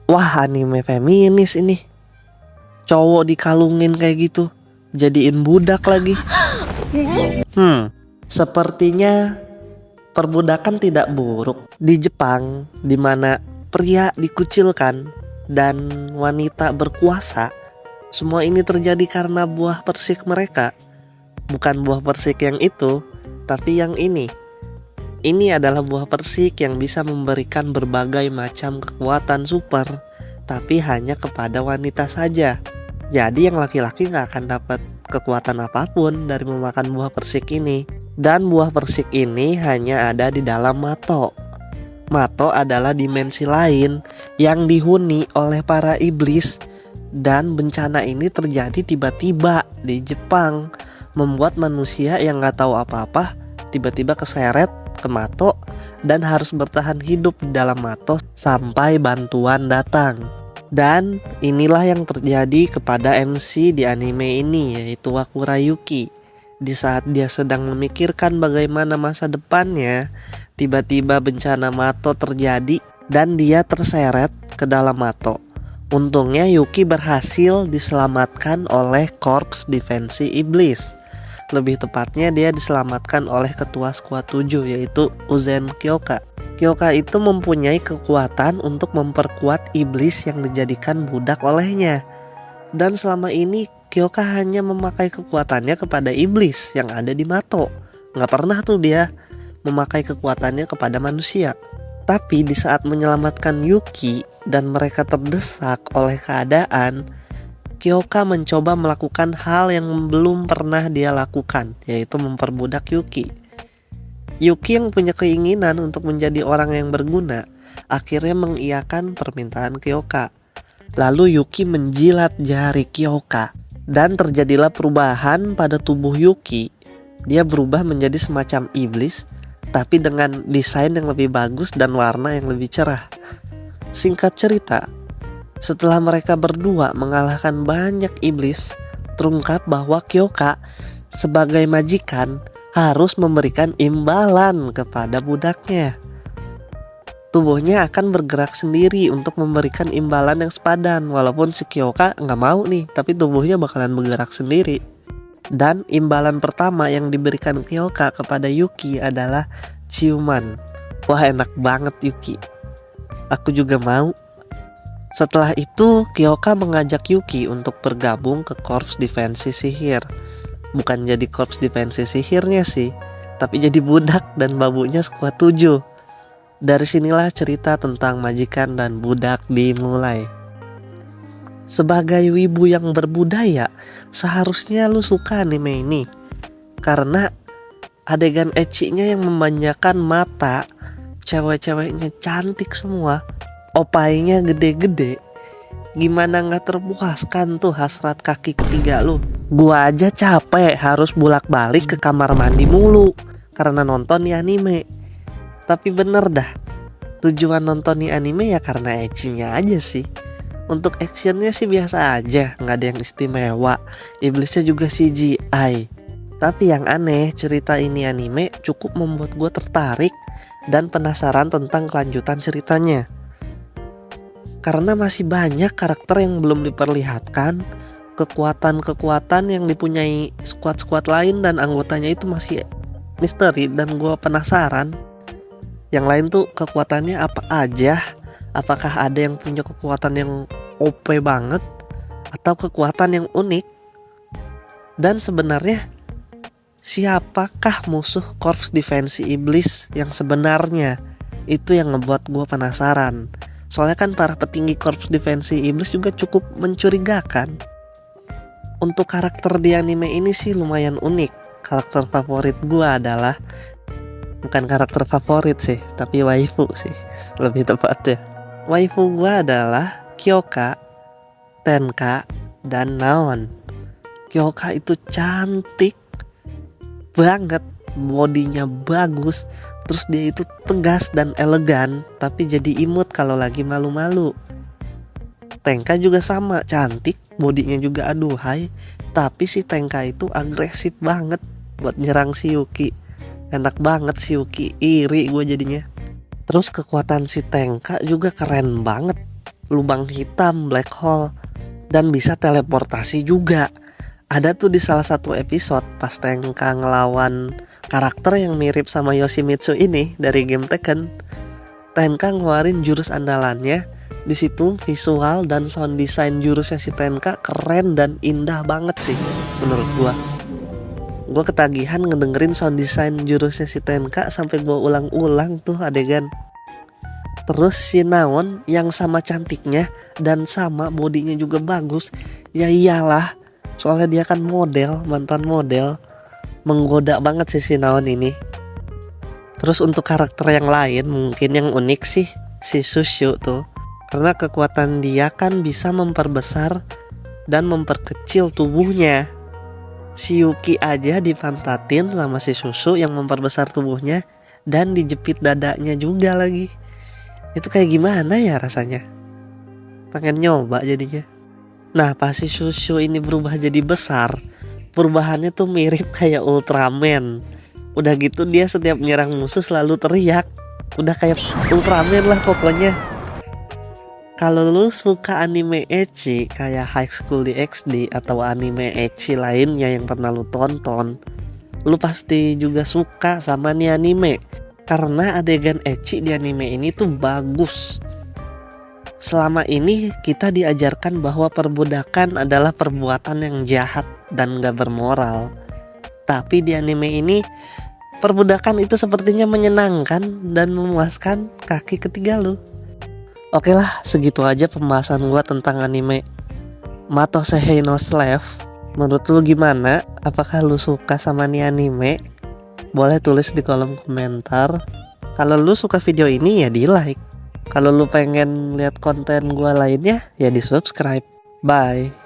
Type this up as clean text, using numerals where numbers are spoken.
Wah, anime feminis ini. Cowok dikalungin kayak gitu, jadiin budak lagi. Sepertinya perbudakan tidak buruk di Jepang, di mana pria dikucilkan dan wanita berkuasa. Semua ini terjadi karena buah persik mereka. Bukan buah persik yang itu, tapi yang ini. Ini adalah buah persik yang bisa memberikan berbagai macam kekuatan super, tapi hanya kepada wanita saja. Jadi yang laki-laki gak akan dapat kekuatan apapun dari memakan buah persik ini. Dan buah persik ini hanya ada di dalam Mato. Mato adalah dimensi lain yang dihuni oleh para iblis. Dan bencana ini terjadi tiba-tiba di Jepang, membuat manusia yang gak tahu apa-apa tiba-tiba keseret ke Mato dan harus bertahan hidup di dalam Mato sampai bantuan datang. Dan inilah yang terjadi kepada MC di anime ini, yaitu Wakura Yuki. Di saat dia sedang memikirkan bagaimana masa depannya, tiba-tiba bencana Mato terjadi dan dia terseret ke dalam Mato. Untungnya Yuki berhasil diselamatkan oleh Korps Defensi Iblis. Lebih tepatnya dia diselamatkan oleh ketua skuad 7, yaitu Uzen Kyoka. Kyoka itu mempunyai kekuatan untuk memperkuat iblis yang dijadikan budak olehnya. Dan selama ini Kyoka hanya memakai kekuatannya kepada iblis yang ada di Mato. Gak pernah tuh dia memakai kekuatannya kepada manusia. Tapi di saat menyelamatkan Yuki dan mereka terdesak oleh keadaan, Kyoka mencoba melakukan hal yang belum pernah dia lakukan, yaitu memperbudak Yuki. Yuki yang punya keinginan untuk menjadi orang yang berguna, akhirnya mengiyakan permintaan Kyoka. Lalu Yuki menjilat jari Kyoka, dan terjadilah perubahan pada tubuh Yuki. Dia berubah menjadi semacam iblis, tapi dengan desain yang lebih bagus dan warna yang lebih cerah. Singkat cerita, setelah mereka berdua mengalahkan banyak iblis, terungkap bahwa Kyoka sebagai majikan harus memberikan imbalan kepada budaknya. Tubuhnya akan bergerak sendiri untuk memberikan imbalan yang sepadan. Walaupun si Kyoka gak mau nih, tapi tubuhnya bakalan bergerak sendiri. Dan imbalan pertama yang diberikan Kyoka kepada Yuki adalah ciuman. Wah, enak banget Yuki. Aku juga mau. Setelah itu Kyoka mengajak Yuki untuk bergabung ke Korps Defensi Sihir. Bukan jadi Korps Defensi Sihirnya sih, tapi jadi budak dan babunya skuad 7. Dari sinilah cerita tentang majikan dan budak dimulai. Sebagai wibu yang berbudaya, seharusnya lu suka anime ini. Karena adegan ecchinya yang memanjakan mata, cewek-ceweknya cantik semua, opainya gede-gede. Gimana gak terpuaskan tuh hasrat kaki ketiga lu. Gua aja capek harus bolak-balik ke kamar mandi mulu karena nonton nih anime. Tapi bener dah, tujuan nonton nih anime ya karena ecchinya aja sih. Untuk actionnya sih biasa aja, gak ada yang istimewa. Iblisnya juga CGI. Tapi yang aneh, cerita ini anime cukup membuat gue tertarik dan penasaran tentang kelanjutan ceritanya. Karena masih banyak karakter yang belum diperlihatkan, kekuatan-kekuatan yang dipunyai skuad-skuad lain dan anggotanya itu masih misteri dan gue penasaran. Yang lain tuh kekuatannya apa aja? Apakah ada yang punya kekuatan yang OP banget atau kekuatan yang unik? Dan sebenarnya siapakah musuh Korps Defensi Iblis yang sebenarnya? Itu yang ngebuat gue penasaran. Soalnya kan para petinggi Korps Defensi Iblis juga cukup mencurigakan. Untuk karakter di anime ini sih lumayan unik. Karakter favorit gue adalah, bukan karakter favorit sih, tapi waifu sih lebih tepatnya. Waifu gue adalah Kyoka, Tenka, dan Naon. Kyoka itu cantik banget, bodinya bagus, terus dia itu tegas dan elegan, tapi jadi imut kalau lagi malu-malu. Tenka juga sama, cantik, bodinya juga aduhai, tapi si Tenka itu agresif banget buat nyerang si Yuki. Enak banget si Yuki, iri gue jadinya. Terus kekuatan si Tenka juga keren banget. lubang hitam, black hole, dan bisa teleportasi juga. Ada tuh di salah satu episode pas Tenka ngelawan karakter yang mirip sama Yoshimitsu ini dari game Tekken. Tenka ngeluarin jurus andalannya. Di situ visual dan sound design jurusnya si Tenka keren dan indah banget sih menurut gua. Gua ketagihan ngedengerin sound design jurusnya si Tenka sampai gua ulang-ulang tuh adegan. Terus si Naon yang sama cantiknya dan sama bodinya juga bagus. Ya iyalah, soalnya dia kan model, mantan model. Menggoda banget sih si Naon ini. Terus untuk karakter yang lain mungkin yang unik sih si Sushio tuh. Karena kekuatan dia kan bisa memperbesar dan memperkecil tubuhnya. Si Yuki aja dipantatin sama si Susu yang memperbesar tubuhnya dan dijepit dadanya juga lagi. Itu kayak gimana ya rasanya? Pengen nyoba jadinya. Nah pas si Susu ini berubah jadi besar, perubahannya tuh mirip kayak Ultraman. Udah gitu dia setiap menyerang musuh selalu teriak. Udah kayak Ultraman lah pokoknya. Kalau lu suka anime ecchi kayak High School DxD atau anime ecchi lainnya yang pernah lu tonton, lu pasti juga suka sama nih anime. Karena adegan ecchi di anime ini tuh bagus. Selama ini kita diajarkan bahwa perbudakan adalah perbuatan yang jahat dan gak bermoral. Tapi di anime ini perbudakan itu sepertinya menyenangkan dan memuaskan kaki ketiga lu. Oke lah, segitu aja pembahasan gua tentang anime Matosehei no Slave. Menurut lu gimana? Apakah lu suka sama nih anime? Boleh tulis di kolom komentar. Kalau lu suka video ini ya di like. Kalau lu pengen lihat konten gua lainnya ya di subscribe. Bye.